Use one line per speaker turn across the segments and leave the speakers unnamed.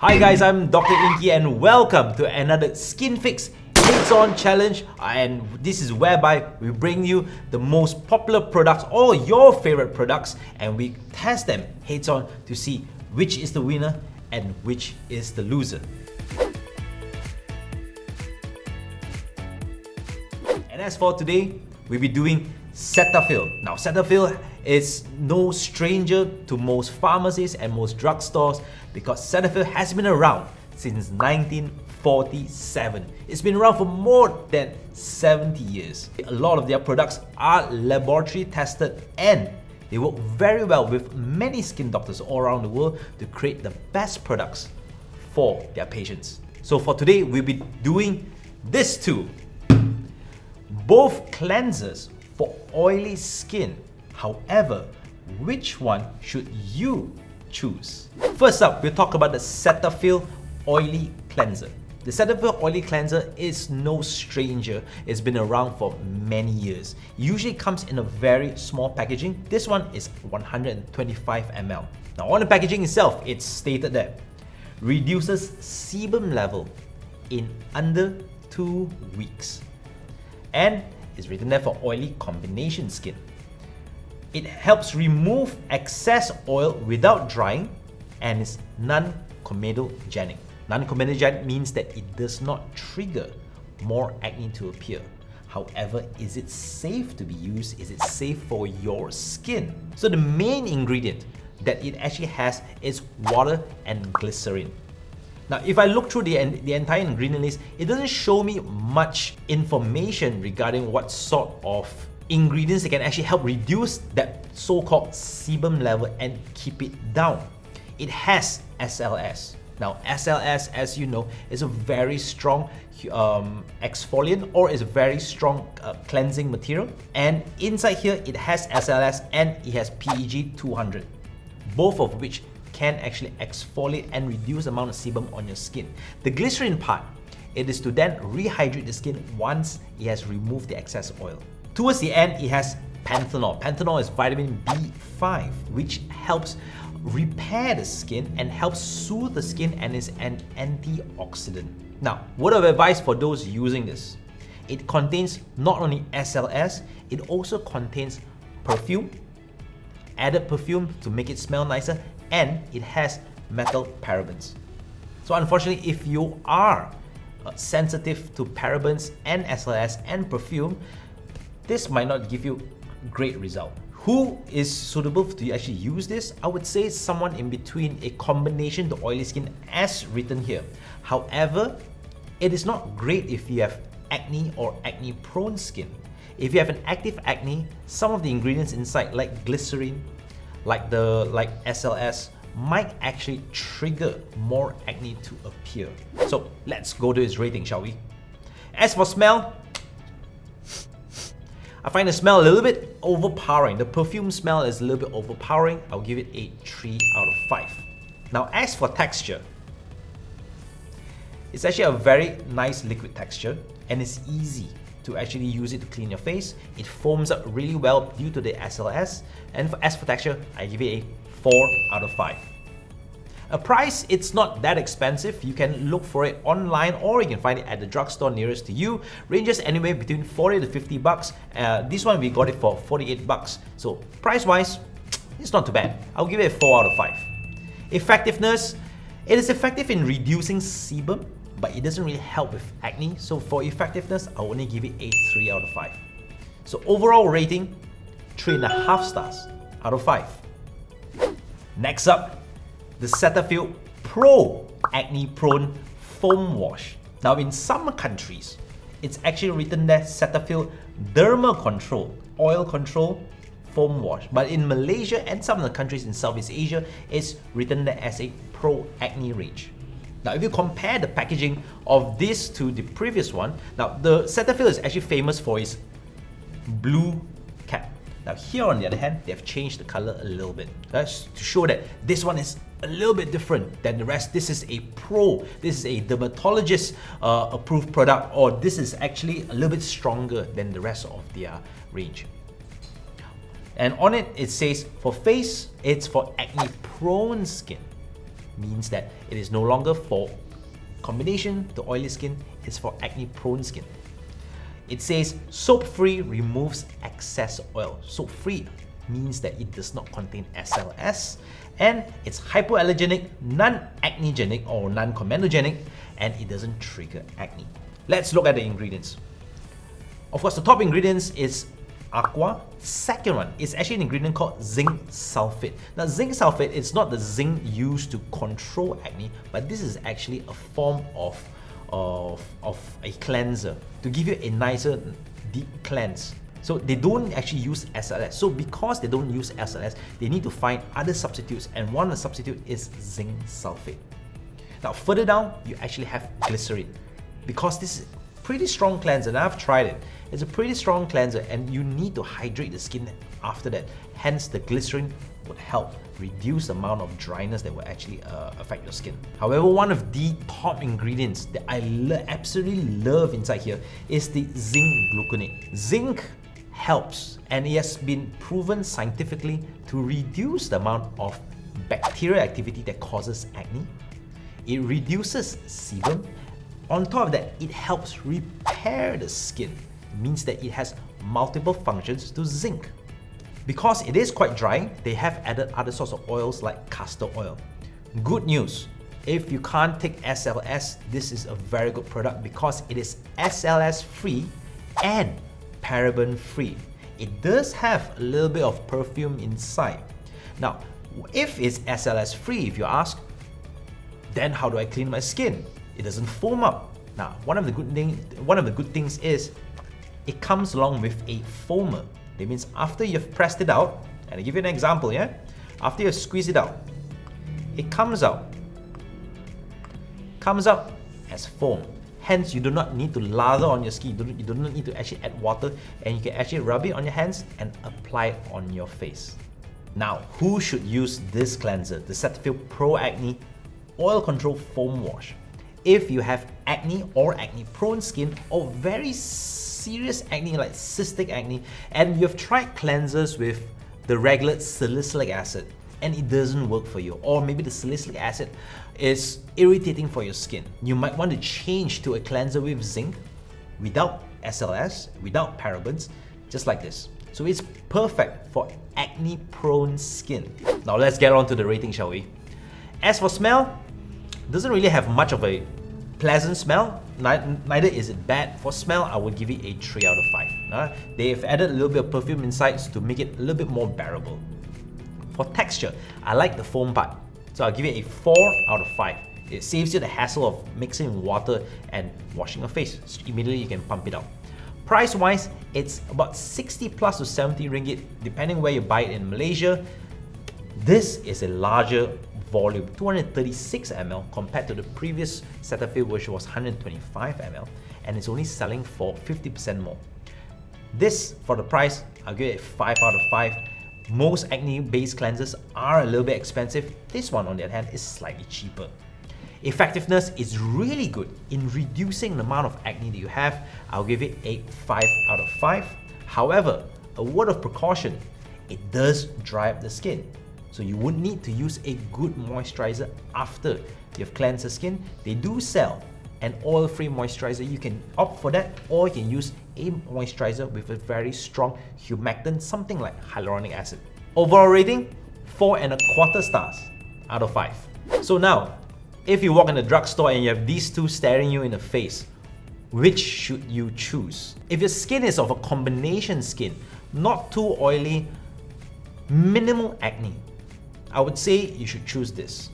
Hi guys, I'm Dr Ingky and welcome to another Skynfyx Heads-On Challenge, and this is whereby we bring you the most popular products or your favorite products and we test them heads-on to see which is the winner and which is the loser. And as for today, we'll be doing Cetaphil. Now Cetaphil is no stranger to most pharmacies and most drugstores because Cetaphil has been around since 1947. It's been around for more than 70 years. A lot of their products are laboratory tested and they work very well with many skin doctors all around the world to create the best products for their patients. So for today, we'll be doing this too. Both cleansers for oily skin. However, which one should you choose? First up, we'll talk about the Cetaphil Oily Cleanser. The Cetaphil Oily Cleanser is no stranger. It's been around for many years. Usually comes in a very small packaging. This one is 125 ml. Now on the packaging itself, it's stated that reduces sebum level in under 2 weeks. And it's written there for oily combination skin. It helps remove excess oil without drying and is non-comedogenic. Non-comedogenic means that it does not trigger more acne to appear. However, is it safe to be used? Is it safe for your skin? So the main ingredient that it actually has is water and glycerin. Now, if I look through the entire ingredient list, it doesn't show me much information regarding what sort of ingredients that can actually help reduce that so-called sebum level and keep it down. It has SLS. Now, SLS, as you know, is a very strong exfoliant or is a very strong cleansing material. And inside here, it has SLS and it has PEG 200, both of which can actually exfoliate and reduce the amount of sebum on your skin. The glycerin part, it is to then rehydrate the skin once it has removed the excess oil. Towards the end, it has panthenol. Panthenol is vitamin B5, which helps repair the skin and helps soothe the skin and is an antioxidant. Now, word of advice for those using this. It contains not only SLS, it also contains perfume, added perfume to make it smell nicer, and it has methyl parabens. So unfortunately, if you are sensitive to parabens and SLS and perfume, this might not give you great result. Who is suitable to actually use this? I would say someone in between a combination to oily skin as written here. However, it is not great if you have acne or acne prone skin. If you have an active acne, some of the ingredients inside like glycerin, like SLS, might actually trigger more acne to appear. So let's go to its rating, shall we? As for smell, I find the smell a little bit overpowering. The perfume smell is a little bit overpowering. I'll give it a 3 out of 5. Now, as for texture, it's actually a very nice liquid texture and it's easy to actually use it to clean your face. It foams up really well due to the SLS. And as for texture, I give it a 4 out of 5. A price, it's not that expensive. You can look for it online or you can find it at the drugstore nearest to you. Ranges anywhere between 40 to 50 bucks. This one we got it for 48 bucks. So price-wise, it's not too bad. I'll give it a 4 out of 5. Effectiveness, it is effective in reducing sebum, but it doesn't really help with acne. So for effectiveness, I'll only give it a 3 out of 5. So overall rating, 3.5 stars out of 5. Next up, the Cetaphil Pro Acne Prone Foam Wash. Now in some countries, it's actually written there Cetaphil Derma Control, Oil Control Foam Wash. But in Malaysia and some of the countries in Southeast Asia, it's written there as a Pro Acne range. Now if you compare the packaging of this to the previous one, now the Cetaphil is actually famous for its blue cap. Now here on the other hand, they've changed the color a little bit. That's to show that this one is a little bit different than the rest. This is a pro, this is a dermatologist approved product, or this is actually a little bit stronger than the rest of their range. And on it, it says for face, it's for acne prone skin. means that it is no longer for combination to oily skin, it's for acne-prone skin. It says soap-free removes excess oil. Soap-free means that it does not contain SLS, and it's hypoallergenic, non-acnegenic or non-comedogenic, and it doesn't trigger acne. Let's look at the ingredients. Of course, the top ingredients is aqua. Second one is actually an ingredient called zinc sulfate. Now, zinc sulfate is not the zinc used to control acne, but this is actually a form of a cleanser to give you a nicer deep cleanse. So they don't actually use SLS. So because they don't use SLS, they need to find other substitutes, and one of the substitutes is zinc sulfate. Now further down, you actually have glycerin, because this is a pretty strong cleanser, and I've tried it. It's a pretty strong cleanser, and you need to hydrate the skin after that. Hence, the glycerin would help reduce the amount of dryness that will actually affect your skin. However, one of the top ingredients that I absolutely love inside here is the zinc gluconate. Zinc helps, and it has been proven scientifically to reduce the amount of bacterial activity that causes acne. It reduces sebum. On top of that, it helps repair the skin. It means that it has multiple functions to zinc. Because it is quite dry, they have added other sorts of oils like castor oil. Good news, if you can't take SLS, this is a very good product because it is SLS free and paraben free. It does have a little bit of perfume inside. Now, if it's SLS free, if you ask, then how do I clean my skin? It doesn't foam up. Now, one of the good things is it comes along with a foamer. That means after you've pressed it out, and I'll give you an example, yeah? After you've squeezed it out, it comes out as foam. Hence, you do not need to lather on your skin. You do not need to actually add water, and you can actually rub it on your hands and apply it on your face. Now, who should use this cleanser, the Cetaphil Pro Acne Oil Control Foam Wash? If you have acne or acne-prone skin, or very serious acne like cystic acne, and you've tried cleansers with the regular salicylic acid and it doesn't work for you, or maybe the salicylic acid is irritating for your skin, you might want to change to a cleanser with zinc, without SLS, without parabens, just like this. So it's perfect for acne-prone skin. Now let's get on to the rating, shall we? As for smell, doesn't really have much of a pleasant smell, neither is it bad. For smell, I would give it a 3 out of 5. They've added a little bit of perfume inside to make it a little bit more bearable. For texture, I like the foam part, so I'll give it a 4 out of 5. It saves you the hassle of mixing water and washing your face. So immediately you can pump it out. Price-wise, it's about 60 plus to 70 ringgit, depending where you buy it in Malaysia. This is a larger volume, 236 ml compared to the previous Cetaphil, which was 125 ml, and it's only selling for 50% more. This, for the price, I'll give it a 5 out of 5. Most acne-based cleansers are a little bit expensive. This one, on the other hand, is slightly cheaper. Effectiveness is really good in reducing the amount of acne that you have. I'll give it a 5 out of 5. However, a word of precaution, it does dry up the skin. So you would need to use a good moisturizer after you've cleansed the skin. They do sell an oil-free moisturizer. You can opt for that, or you can use a moisturizer with a very strong humectant, something like hyaluronic acid. Overall rating, 4.25 stars out of 5. So now, if you walk in the drugstore and you have these two staring you in the face, which should you choose? If your skin is of a combination skin, not too oily, minimal acne, I would say you should choose this,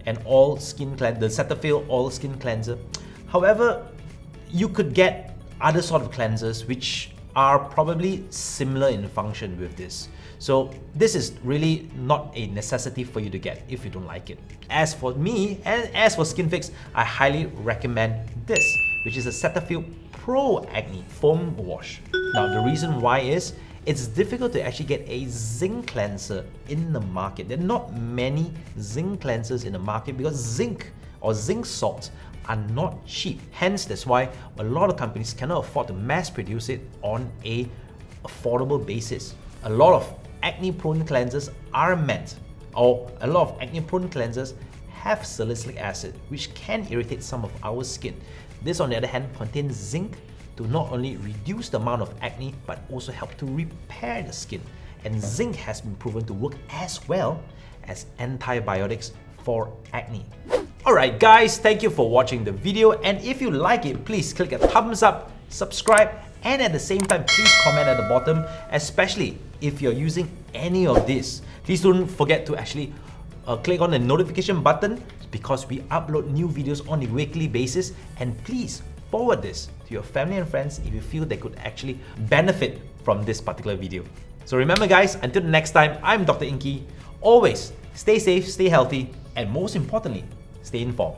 an all skin cleanser, the Cetaphil all skin cleanser. However, you could get other sort of cleansers which are probably similar in function with this. So this is really not a necessity for you to get if you don't like it. As for me, and as for Skynfyx, I highly recommend this, which is a Cetaphil Pro Acne Foam Wash. Now the reason why is, it's difficult to actually get a zinc cleanser in the market. There are not many zinc cleansers in the market because zinc or zinc salts are not cheap. Hence, that's why a lot of companies cannot afford to mass produce it on a affordable basis. A lot of acne-prone cleansers are meant, or a lot of acne-prone cleansers have salicylic acid, which can irritate some of our skin. This, on the other hand, contains zinc to not only reduce the amount of acne, but also help to repair the skin. And zinc has been proven to work as well as antibiotics for acne. Alright guys, thank you for watching the video, and if you like it, please click a thumbs up, subscribe, and at the same time, please comment at the bottom, especially if you're using any of this. Please don't forget to actually click on the notification button, because we upload new videos on a weekly basis, and please forward this to your family and friends if you feel they could actually benefit from this particular video. So remember guys, until the next time, I'm Dr. Ingky. Always stay safe, stay healthy, and most importantly, stay informed.